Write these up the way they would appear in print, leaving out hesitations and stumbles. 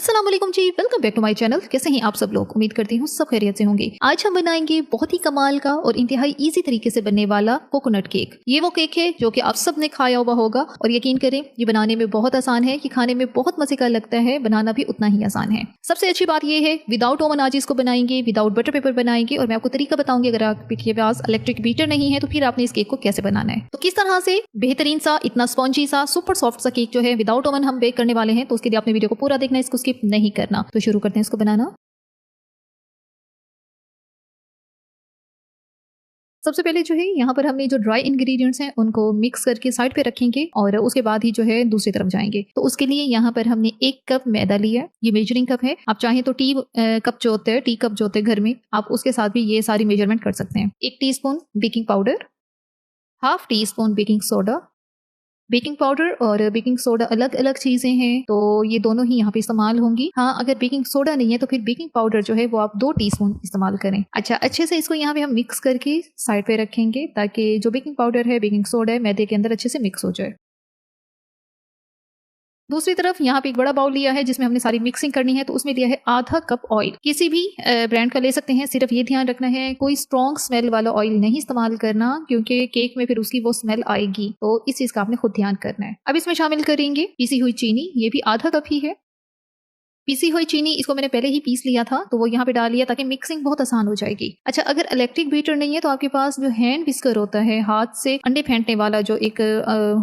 अस्सलाम वालेकुम ji, welcome back to my channel. कैसे हैं आप सब लोग? उम्मीद करती हूँ सब खैरियत से होंगे। आज हम बनाएंगे बहुत ही कमाल का और इंतहाई इजी तरीके से बनने वाला कोकोनट केक। ये वो केक है जो कि आप सब ने खाया हुआ होगा और यकीन करें ये बनाने में बहुत आसान है, कि खाने में बहुत मजे का लगता है, बनाना भी उतना ही आसान है। सबसे अच्छी बात ये है विदाउट ओवन आज इसको बनाएंगे, विदाउट बटर पेपर बनाएंगे और मैं आपको तरीका बताऊंगी। अगर आपके पास इलेक्ट्रिक बीटर नहीं है तो फिर आपने इस केक को कैसे बनाना है। तो किस तरह से बेहतरीन सा, इतना स्पॉन्जी सा, सुपर सॉफ्ट सा केक जो है विदाउट ओवन हम बेक करने वाले हैं, तो उसके लिए आपने वीडियो को पूरा देखना है, इसको स्किप नहीं करना। तो शुरू करते हैं इसको बनाना। सबसे पहले जो है यहाँ पर हमने जो ड्राई इंग्रेडिएंट्स हैं उनको मिक्स करके साइड पे रखेंगे और उसके बाद ही जो है दूसरी तरफ जाएंगे। तो उसके लिए यहाँ पर हमने 1 कप मैदा लिया। ये मेजरिंग कप है, आप चाहें तो कप जो होते हैं, टी कप जो होते हैं घर में, आप उसके साथ भी ये सारी मेजरमेंट कर सकते हैं। 1 teaspoon baking powder, half tea spoon baking soda. Baking powder और बेकिंग सोडा अलग अलग चीजें हैं, तो ये दोनों ही यहाँ पे इस्तेमाल होंगी। हाँ, अगर बेकिंग सोडा नहीं है तो फिर बेकिंग पाउडर जो है वो आप 2 टीस्पून इस्तेमाल करें। अच्छा, अच्छे से इसको यहाँ पे हम मिक्स करके साइड पे रखेंगे ताकि जो बेकिंग पाउडर है, बेकिंग सोडा है, मैदे के अंदर अच्छे से मिक्स हो जाए। दूसरी तरफ यहाँ पे एक बड़ा बाउल लिया है जिसमें हमने सारी मिक्सिंग करनी है, तो उसमें लिया है आधा कप ऑयल। किसी भी ब्रांड का ले सकते हैं, सिर्फ ये ध्यान रखना है कोई स्ट्रॉन्ग स्मेल वाला ऑयल नहीं इस्तेमाल करना, क्योंकि केक में फिर उसकी वो स्मेल आएगी, तो इस चीज का आपने खुद ध्यान करना है। अब इसमें शामिल करेंगे पीसी हुई चीनी, ये भी आधा कप ही है। पीसी हुई चीनी, इसको मैंने पहले ही पीस लिया था तो वो यहाँ पे डाल लिया ताकि मिक्सिंग बहुत आसान हो जाएगी। अच्छा, अगर इलेक्ट्रिक बीटर नहीं है तो आपके पास जो हैंड विस्कर होता है, हाथ से अंडे फेंटने वाला जो एक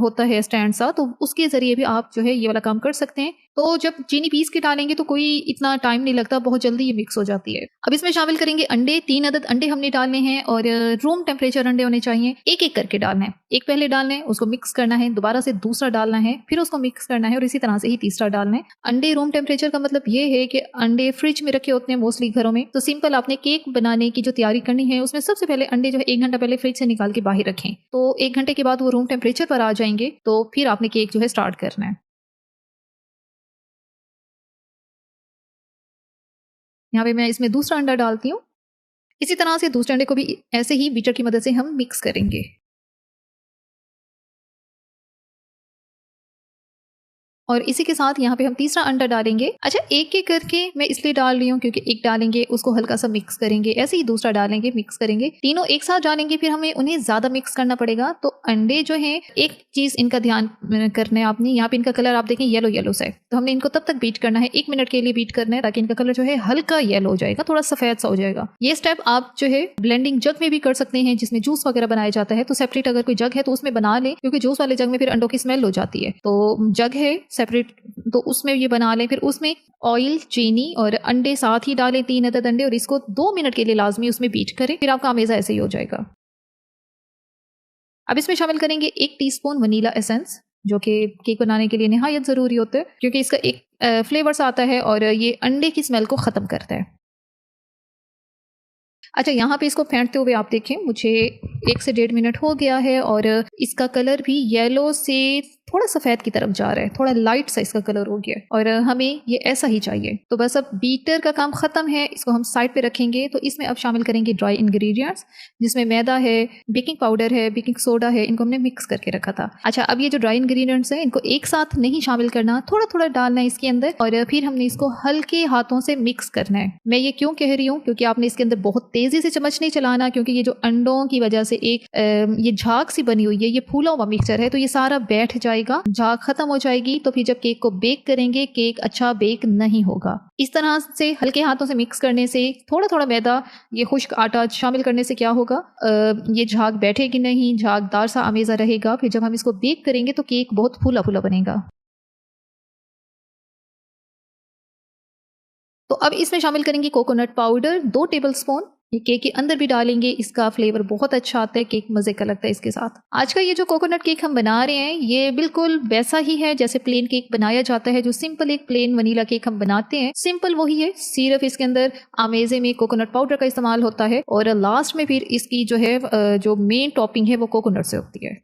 होता है स्टैंड सा, तो उसके जरिए भी आप जो है ये वाला काम कर सकते हैं। तो जब चीनी पीस के डालेंगे तो कोई इतना टाइम नहीं लगता, बहुत जल्दी ये मिक्स हो जाती है। अब इसमें शामिल करेंगे अंडे। 3 अदद अंडे हमने डालने हैं और रूम टेम्परेचर अंडे होने चाहिए। एक एक करके डालना है, एक पहले डालना है, उसको मिक्स करना है, दोबारा से दूसरा डालना है, फिर उसको मिक्स करना है और इसी तरह से ही तीसरा डालना है। अंडे रूम टेम्परेचर का मतलब ये है कि अंडे फ्रिज में रखे होते हैं मोस्टली घरों में, तो सिंपल आपने केक बनाने की जो तैयारी करनी है उसमें सबसे पहले अंडे जो है 1 घंटा पहले फ्रिज से निकाल के बाहर रखें। तो 1 घंटे के बाद वो रूम टेम्परेचर पर आ जाएंगे, तो फिर आपने केक जो है स्टार्ट करना है। यहाँ पे मैं इसमें दूसरा अंडा डालती हूँ। इसी तरह से दूसरे अंडे को भी ऐसे ही बीटर की मदद से हम मिक्स करेंगे। और इसी के साथ यहाँ पे हम तीसरा अंडा डालेंगे। अच्छा, एक एक करके मैं इसलिए डाल रही हूँ क्योंकि एक डालेंगे उसको हल्का सा मिक्स करेंगे, ऐसे ही दूसरा डालेंगे, मिक्स करेंगे, तीनों एक साथ डालेंगे, फिर हमें उन्हें ज्यादा मिक्स करना पड़ेगा। तो अंडे जो है, एक चीज इनका ध्यान करना है आपने, यहाँ पे इनका कलर आप देखें येलो येलो से, तो हमने इनको तब तक बीट करना है, 1 मिनट के लिए बीट करना है ताकि इनका कलर जो है हल्का येलो हो जाएगा, थोड़ा सफेद सा हो जाएगा। ये स्टेप आप जो है ब्लेंडिंग जग में भी कर सकते हैं जिसमें जूस वगैरह बनाया जाता है। तो सेपरेट अगर कोई जग है तो उसमें बना लें, क्योंकि जूस वाले जग में फिर अंडों की स्मेल हो जाती है। तो जग है सेपरेट, तो उसमें ये बना लें। फिर उसमें ऑयल, चीनी और अंडे साथ ही डालें, 3 अदद अंडे, और इसको 2 मिनट के लिए लाजमी उसमें बीट करें, फिर आपका हमेशा ऐसे ही हो जाएगा। अब इसमें शामिल करेंगे 1 टीस्पून वनीला एसेंस, जो कि केक बनाने के लिए निहायत ज़रूरी होता है, क्योंकि इसका एक फ्लेवर्स आता है और ये अंडे की स्मेल को ख़त्म करता है। अच्छा, यहाँ पे इसको फेंटते हुए आप देखें मुझे 1 से 1.5 मिनट हो गया है और इसका कलर भी येलो से थोड़ा सफ़ेद की तरफ जा रहा है, थोड़ा लाइट सा इसका कलर हो गया और हमें ये ऐसा ही चाहिए। तो बस अब बीटर का काम ख़त्म है, इसको हम साइड पे रखेंगे। तो इसमें अब शामिल करेंगे ड्राई इंग्रेडिएंट्स, जिसमें मैदा है, बेकिंग पाउडर है, बेकिंग सोडा है, इनको हमने मिक्स करके रखा था। अच्छा, अब ये जो ड्राई इंग्रेडिएंट्स हैं इनको एक साथ नहीं शामिल करना, थोड़ा थोड़ा डालना है इसके अंदर और फिर हमने इसको हल्के हाथों से मिक्स करना है। मैं ये क्यों कह रही हूँ, क्योंकि आपने इसके अंदर बहुत तेज़ी से चम्मच नहीं चलाना, क्योंकि ये जो अंडों की वजह से एक ये झाग सी बनी हुई है, ये फूला हुआ मिक्सचर है, तो ये सारा बैठ जाएगा, झाग खत्म हो जाएगी, तो फिर जब केक को बेक करेंगे केक अच्छा बेक नहीं होगा। इस तरह से हल्के हाथों से मिक्स करने से, थोड़ा थोड़ा मैदा, ये खुश्क आटा शामिल करने से क्या होगा, ये झाग बैठेगी नहीं, झागदार सा आमेजा रहेगा। फिर जब हम इसको बेक करेंगे तो केक बहुत फूला फूला बनेगा। तो अब इसमें शामिल करेंगे कोकोनट पाउडर 2 टेबलस्पून, ये केक के अंदर भी डालेंगे, इसका फ्लेवर बहुत अच्छा आता है, केक मजे का लगता है इसके साथ। आज का ये जो कोकोनट केक हम बना रहे हैं ये बिल्कुल वैसा ही है जैसे प्लेन केक बनाया जाता है, जो सिंपल एक प्लेन वनीला केक हम बनाते हैं, सिंपल वही है, सिर्फ इसके अंदर आमेजे में कोकोनट पाउडर का इस्तेमाल होता है और लास्ट में फिर इसकी जो है जो मेन टॉपिंग है वो कोकोनट से होती है।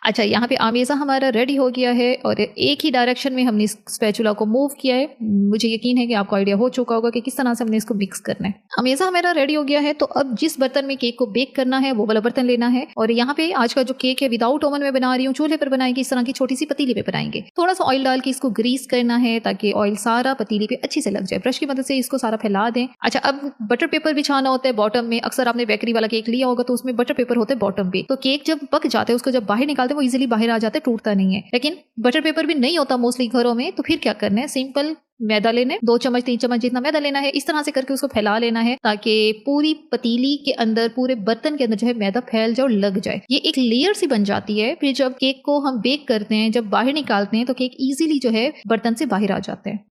अच्छा, यहाँ पे आमेज़ा हमारा रेडी हो गया है और एक ही डायरेक्शन में हमने इस स्पैचुला को मूव किया है। मुझे यकीन है कि आपको आइडिया हो चुका होगा कि किस तरह से हमने इसको मिक्स करना है। आमेज़ा हमारा रेडी हो गया है, तो अब जिस बर्तन में केक को बेक करना है वो वाला बर्तन लेना है। और यहाँ पे आज का जो केक है विदाउट ओवन में बना रही हूँ, चूल्हे पर बनाएंगे, इस तरह की छोटी सी पतीली पे बनाएंगे। थोड़ा सा ऑयल डाल के इसको ग्रीस करना है ताकि ऑयल सारा पतीली पे अच्छे से लग जाए। ब्रश की मदद से इसको सारा फैला दें। अच्छा, अब बटर पेपर बिछाना होता है बॉटम में। अक्सर आपने बेकरी वाला केक लिया होगा तो उसमें बटर पेपर होता है बॉटम पे। तो केक जब पक जाते हैं उसको जब बाहर निकालते हैं वो इजीली बाहर आ जाता है, टूटता नहीं है। लेकिन बटर पेपर भी नहीं होता मोस्टली घरों में, तो फिर क्या करना है, सिंपल मैदा लेना है, 2 चम्मच 3 चम्मच जितना मैदा लेना है। इस तरह से करके उसको फैला लेना है ताकि पूरी पतीली के अंदर, पूरे बर्तन के अंदर जो है मैदा फैल जाए और लग जाए। ये एक लेयर सी बन जाती है। फिर जब केक को हम बेक करते हैं, जब बाहर निकालते हैं तो केक इजीली जो है बर्तन से बाहर आ जाते हैं।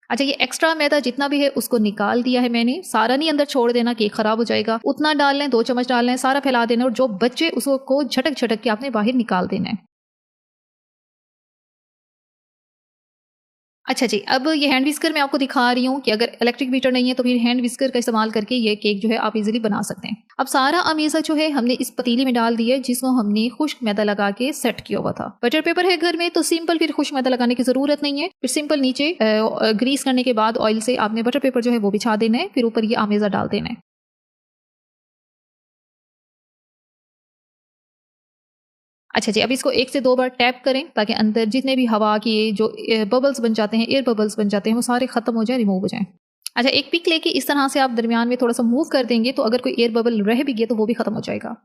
अच्छा, ये एक्स्ट्रा मैदा जितना भी है उसको निकाल दिया है मैंने। सारा नहीं अंदर छोड़ देना, केक खराब हो जाएगा। उतना डाल लें, 2 चम्मच डाल लें, सारा फैला देना और जो बच्चे उसको झटक झटक के आपने बाहर निकाल देना है। अच्छा जी, अब ये हैंड विस्कर मैं आपको दिखा रही हूँ कि अगर इलेक्ट्रिक बीटर नहीं है तो फिर हैंड विस्कर का इस्तेमाल करके ये केक जो है आप इजीली बना सकते हैं। अब सारा अमेज़ा जो है हमने इस पतीली में डाल दिया है जिसको हमने खुश्क मैदा लगा के सेट किया हुआ था। बटर पेपर है घर में तो सिंपल फिर खुश्क मैदा लगाने की जरूरत नहीं है। फिर सिंपल नीचे ग्रीस करने के बाद ऑयल से आपने बटर पेपर जो है वो बिछा देना है, फिर ऊपर ये अमेज़ा डाल देना है। अच्छा जी, अब इसको 1 से 2 बार टैप करें ताकि अंदर जितने भी हवा की जो बबल्स बन जाते हैं, एयर बबल्स बन जाते हैं, वो सारे खत्म हो जाए, रिमूव हो जाएं। अच्छा, एक पिक लेके इस तरह से आप दरमियान में थोड़ा सा मूव कर देंगे तो अगर कोई एयर बबल रह भी गया तो वो भी खत्म हो जाएगा।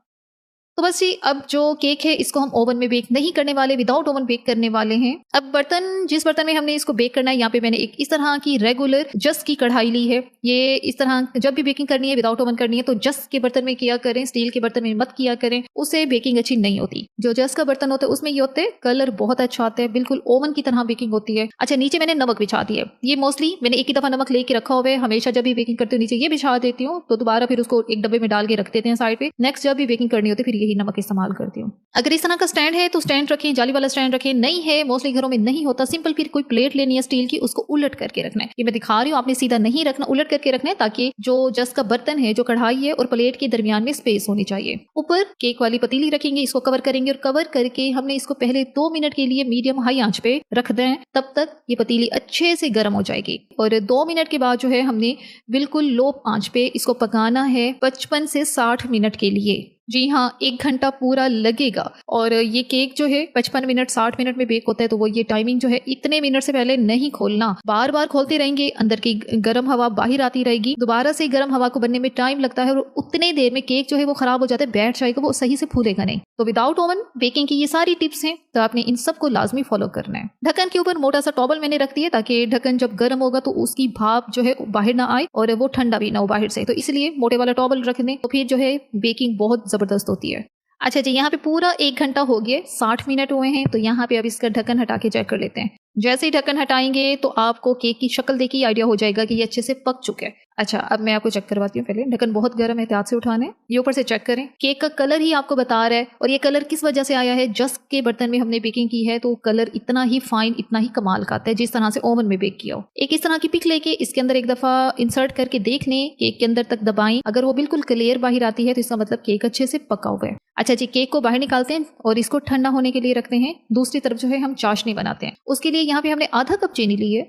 तो बस जी, अब जो केक है इसको हम ओवन में बेक नहीं करने वाले, विदाउट ओवन बेक करने वाले हैं। अब बर्तन, जिस बर्तन में हमने इसको बेक करना है, यहाँ पे मैंने एक इस तरह की रेगुलर जस्ट की कढ़ाई ली है। ये इस तरह जब भी बेकिंग करनी है, विदाउट ओवन करनी है तो जस्ट के बर्तन में किया करें, स्टील के बर्तन में मत किया करें, उससे बेकिंग अच्छी नहीं होती। जो जस्ट का बर्तन होता है उसमें ये होते हैं, कलर बहुत अच्छा आता है, बिल्कुल ओवन की तरह बेकिंग होती है। अच्छा, नीचे मैंने नमक बिछा दिया है। ये मोस्टली मैंने एक ही दफा नमक लेके रखा हुआ है, हमेशा जब भी बेकिंग करती हूँ नीचे ये बिछा देती हूँ, तो दोबारा फिर उसको एक डब्बे में डाल के रख देते हैं साइड पे। नेक्स्ट जब भी बेकिंग करनी होती है फिर यही नमक इस्तेमाल करती हूँ। अगर इस तरह का स्टैंड है तो स्टैंड रखें, जाली वाला स्टैंड रखें। नहीं है, मोस्टली घरों में नहीं होता, सिंपल फिर कोई प्लेट लेनी है स्टील की, उसको उलट करके रखना है। ये मैं दिखा रही हूँ, आपने सीधा नहीं रखना, उलट करके रखना है ताकि जो जस्ट का बर्तन है, जो कढ़ाई है और प्लेट के दरमियान में स्पेस होनी चाहिए। ऊपर केक वाली पतीली रखेंगे, इसको कवर करेंगे और कवर करके हमने इसको पहले 2 मिनट के लिए मीडियम हाई आंच पे रख दें। तब तक ये पतीली अच्छे से गर्म हो जाएगी और 2 मिनट के बाद जो है हमने बिल्कुल लो आंच पे इसको पकाना है 55 से 60 मिनट के लिए। जी हाँ, 1 घंटा पूरा लगेगा। और ये केक जो है 55 मिनट 60 मिनट में बेक होता है, तो वो ये टाइमिंग जो है इतने मिनट से पहले नहीं खोलना, बार बार खोलते रहेंगे, अंदर की गर्म हवा बाहर आती रहेगी, दोबारा से गर्म हवा को बनने में टाइम लगता है और उतने देर में केक जो है वो खराब हो जाता है, बैठ जाएगा, वो सही से फूलेगा नहीं। तो विदाउट ओवन बेकिंग की ये सारी टिप्स हैं, तो आपने इन सबको लाजमी फॉलो करना है। ढक्कन के ऊपर मोटा सा टॉवल मैंने रख दिया ताकि ढक्कन जब गर्म होगा तो उसकी भाप जो है बाहर ना आए और वो ठंडा भी ना हो बाहर से, तो इसलिए मोटे वाला टॉवल रख दें, तो फिर जो है बेकिंग बहुत जबरदस्त होती है। अच्छा जी, यहाँ पे पूरा 1 घंटा हो गया, 60 मिनट हुए हैं, तो यहाँ पे अब इसका ढक्कन हटा के चेक कर लेते हैं। जैसे ही ढक्कन हटाएंगे तो आपको केक की शक्ल देखी आइडिया हो जाएगा कि ये अच्छे से पक चुका है। अच्छा, अब मैं आपको चेक करवाती हूँ। पहले ढक्कन बहुत गर्म है, एहतियात से उठाने, ये ऊपर से चेक करें। केक का कलर ही आपको बता रहा है, और ये कलर किस वजह से आया है, जस्ट के बर्तन में हमने बेकिंग की है तो कलर इतना ही फाइन, इतना ही कमाल का आता है जिस तरह से ओवन में बेक किया हो। एक इस तरह की पिक लेके इसके अंदर एक दफा इंसर्ट करके देख लें, केक के अंदर तक दबाएं, अगर वो बिल्कुल क्लियर बाहर आती है तो इसका मतलब केक अच्छे से पका हुआ है। अच्छा जी, केक को बाहर निकालते हैं और इसको ठंडा होने के लिए रखते हैं। दूसरी तरफ जो है हम चाशनी बनाते हैं। उसके लिए यहाँ पे हमने आधा कप चीनी ली है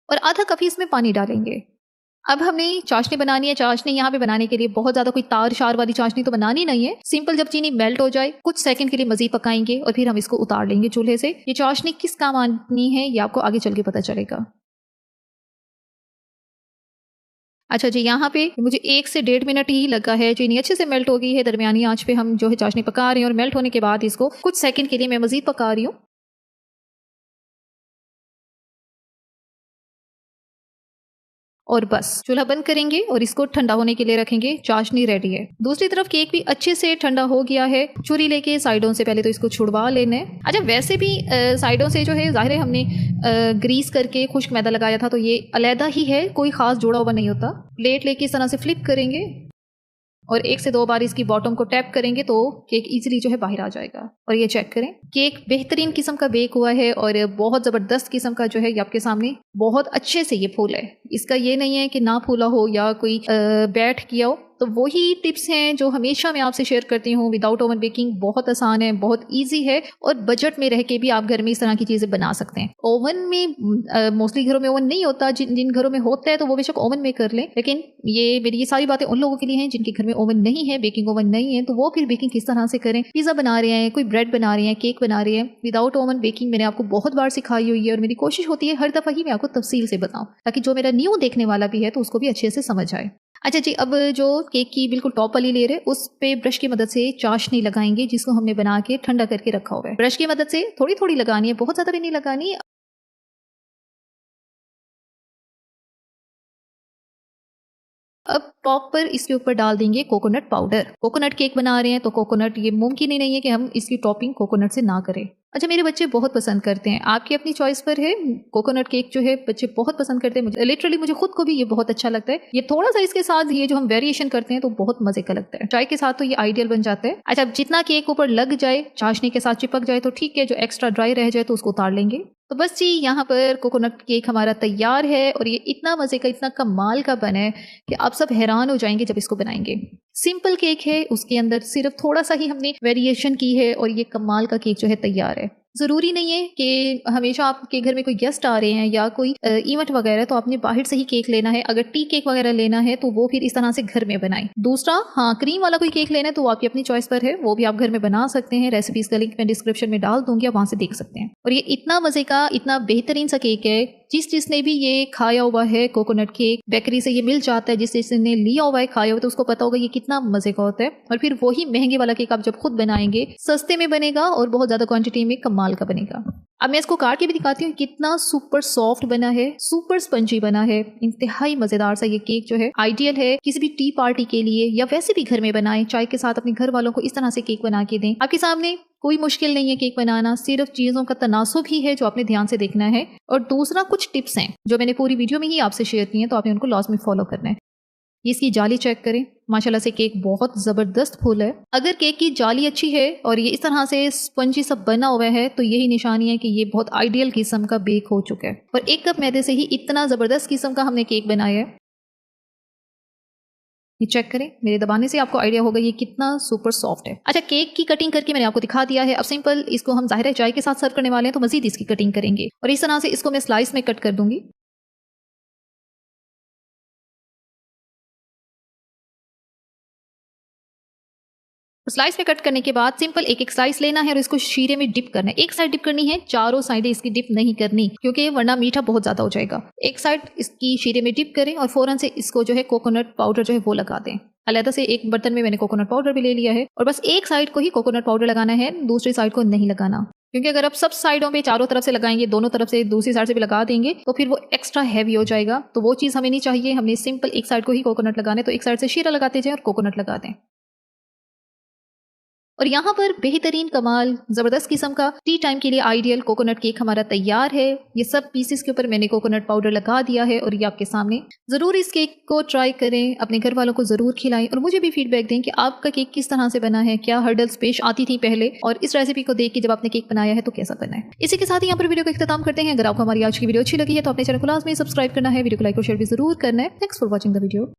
और आधा कप ही इसमें पानी डालेंगे। अब हमने चाशनी बनानी है। चाशनी यहाँ पे बनाने के लिए बहुत ज्यादा कोई तार शार वाली चाशनी तो बनानी नहीं है, सिंपल जब चीनी मेल्ट हो जाए कुछ सेकंड के लिए मजीद पकाएंगे और फिर हम इसको उतार लेंगे चूल्हे से। ये चाशनी किस काम आनी है ये आपको आगे चल के पता चलेगा। अच्छा जी, यहाँ पे मुझे 1 से 1.5 मिनट ही लगा है, चीनी अच्छे से मेल्ट हो गई है। दरमियानी आंच पे हम जो है चाशनी पका रहे हैं और मेल्ट होने के बाद इसको कुछ सेकंड के लिए मैं मजीद पका रही हूँ। और बस चूल्हा बंद करेंगे और इसको ठंडा होने के लिए रखेंगे। चाशनी रेडी है। दूसरी तरफ केक भी अच्छे से ठंडा हो गया है। छुरी लेके साइडों से पहले तो इसको छुड़वा लेना है। अच्छा, वैसे भी साइडों से जो है जाहिर है हमने ग्रीस करके खुश्क मैदा लगाया था, तो ये अलहदा ही है, कोई खास जोड़ा हुआ नहीं होता। प्लेट लेके इस तरह से फ्लिप करेंगे और 1 से 2 बार इसकी बॉटम को टैप करेंगे तो केक इजीली जो है बाहर आ जाएगा। और ये चेक करें, केक बेहतरीन किस्म का बेक हुआ है और बहुत ज़बरदस्त किस्म का जो है ये आपके सामने बहुत अच्छे से ये फूला है। इसका ये नहीं है कि ना फूला हो या कोई बैठ किया हो, तो वही टिप्स हैं जो हमेशा मैं आपसे शेयर करती हूँ। विदाउट ओवन बेकिंग बहुत आसान है, बहुत ईजी है और बजट में रह के भी आप घर में इस तरह की चीज़ें बना सकते हैं। ओवन में मोस्टली घरों में ओवन नहीं होता, जिन घरों में होता है तो वो बेशक ओवन में कर लें, लेकिन मेरी ये सारी बातें उन लोगों के लिए हैं जिनके घर में ओवन नहीं है, बेकिंग ओवन नहीं है, तो वो फिर बेकिंग किस तरह से करें। पिज़्ज़ा बना रहे हैं, कोई ब्रेड बना रहे हैं, केक बना रहे हैं, विदाउट ओवन बेकिंग मैंने आपको बहुत बार सिखाई हुई है और मेरी कोशिश होती है हर दफ़ा ही मैं आपको तफसील से बताऊं, ताकि जो मेरा न्यू देखने वाला भी है तो उसको भी अच्छे से समझ आए। अच्छा जी, अब जो केक की बिल्कुल टॉप वाली लेयर है उस पे ब्रश की मदद से चाशनी लगाएंगे, जिसको हमने बना के ठंडा करके रखा हुआ है। ब्रश की मदद से थोड़ी थोड़ी लगानी है, बहुत ज़्यादा भी नहीं लगानी। अब टॉप पर इसके ऊपर डाल देंगे कोकोनट पाउडर। कोकोनट केक बना रहे हैं तो कोकोनट, ये मुमकिन ही नहीं है कि हम इसकी टॉपिंग कोकोनट से ना करें। अच्छा, मेरे बच्चे बहुत पसंद करते हैं, आपकी अपनी चॉइस पर है। कोकोनट केक जो है बच्चे बहुत पसंद करते हैं, लिटरली मुझे खुद को भी ये बहुत अच्छा लगता है। ये थोड़ा सा इसके साथ ये जो हम वेरिएशन करते हैं तो बहुत मजे का लगता है, चाय के साथ तो ये आइडियल बन जाता है। अच्छा, अब जितना केक ऊपर लग जाए, चाशनी के साथ चिपक जाए तो ठीक है, जो एक्स्ट्रा ड्राई रह जाए तो उसको उतार लेंगे। तो बस जी, यहाँ पर कोकोनट केक हमारा तैयार है और ये इतना मजे का, इतना कमाल का बना है कि आप सब हैरान हो जाएंगे जब इसको बनाएंगे। सिंपल केक है, उसके अंदर सिर्फ थोड़ा सा ही हमने वेरिएशन की है और ये कमाल का केक जो है तैयार है। ज़रूरी नहीं है कि हमेशा आपके घर में कोई गेस्ट आ रहे हैं या कोई इवेंट वगैरह तो आपने बाहर से ही केक लेना है। अगर टी केक वगैरह लेना है तो वो फिर इस तरह से घर में बनाएं। दूसरा, हाँ, क्रीम वाला कोई केक लेना है तो वो आपकी अपनी चॉइस पर है, वो भी आप घर में बना सकते हैं। रेसिपीज का लिंक मैं डिस्क्रिप्शन में डाल दूंगी, आप वहाँ से देख सकते हैं। और ये इतना मजे का, इतना बेहतरीन सा केक है, जिसने भी ये खाया हुआ है कोकोनट केक, बेकरी से ये मिल जाता है, जिसने लिया हुआ है, खाया हुआ, तो उसको पता होगा ये कितना मजे का होता है। और फिर वही महंगे वाला केक आप जब खुद बनाएंगे, सस्ते में बनेगा और बहुत ज्यादा क्वांटिटी में कमाल का बनेगा। अब मैं इसको काट के भी दिखाती हूँ, कितना सुपर सॉफ्ट बना है, सुपर स्पंजी बना है, इंतहाई मजेदार सा ये केक जो है आइडियल है किसी भी टी पार्टी के लिए, या वैसे भी घर में बनाएं, चाय के साथ अपने घर वालों को इस तरह से केक बना के दें। आपके सामने कोई मुश्किल नहीं है केक बनाना, सिर्फ चीजों का तनासुब ही है जो आपने ध्यान से देखना है। और दूसरा, कुछ टिप्स हैं जो मैंने पूरी वीडियो में ही आपसे शेयर की हैं, तो आपने उनको लास्ट में फॉलो करना है। इसकी जाली चेक करें, माशाल्लाह से केक बहुत ज़बरदस्त फूल है। अगर केक की जाली अच्छी है और ये इस तरह से स्पंजी सब बना हुआ है तो यही निशानी है कि ये बहुत आइडियल किस्म का बेक हो चुका है। और 1 कप मैदे से ही इतना ज़बरदस्त किस्म का हमने केक बनाया है। ये चेक करें, मेरे दबाने से आपको आइडिया होगा ये कितना सुपर सॉफ्ट है। अच्छा, केक की कटिंग करके मैंने आपको दिखा दिया है। अब सिंपल इसको हम ज़ाहिर है चाय के साथ सर्व करने वाले हैं तो मजीद इसकी कटिंग करेंगे और इस तरह से इसको मैं स्लाइस में कट कर दूंगी। स्लाइस में कट करने के बाद सिंपल एक एक स्लाइस लेना है और इसको शीरे में डिप करना है। एक साइड डिप करनी है, चारों साइडें इसकी डिप नहीं करनी, क्योंकि वरना मीठा बहुत ज्यादा हो जाएगा। एक साइड इसकी शीरे में डिप करें और फौरन से इसको जो है कोकोनट पाउडर जो है वो लगा दें। अलग से एक बर्तन में मैंने कोकोनट पाउडर भी ले लिया है और बस एक साइड को ही कोकोनट पाउडर लगाना है, दूसरी साइड को नहीं लगाना, क्योंकि अगर आप सब साइडों पे चारों तरफ से लगाएंगे, दोनों तरफ से, दूसरी साइड से भी लगा देंगे तो फिर वो एक्स्ट्रा हैवी हो जाएगा। तो वो चीज़ हमें नहीं चाहिए, हमने सिंपल एक साइड को ही कोकोनट लगाना है। तो एक साइड से शीरा लगाते जाएं और कोकोनट लगा दें। और यहाँ पर बेहतरीन कमाल ज़बरदस्त किस्म का टी टाइम के लिए आइडियल कोकोनट केक हमारा तैयार है। ये सब पीसेस के ऊपर मैंने कोकोनट पाउडर लगा दिया है और ये आपके सामने। ज़रूर इस केक को ट्राई करें, अपने घर वालों को ज़रूर खिलाएं और मुझे भी फीडबैक दें कि आपका केक किस तरह से बना है, क्या हर्डल्स पेश आती थी पहले, और इस रेसिपी को देख के जब आपने केक बनाया है तो कैसा बना है। इसी के साथ ही यहाँ पर वीडियो का इख्तिताम करते हैं। अगर आपको हमारी आज की वीडियो अच्छी लगी है तो अपने चैनल को लाजमी सब्सक्राइब करना है, वीडियो को लाइक और शेयर भी जरूर करना है। Thanks for watching the video.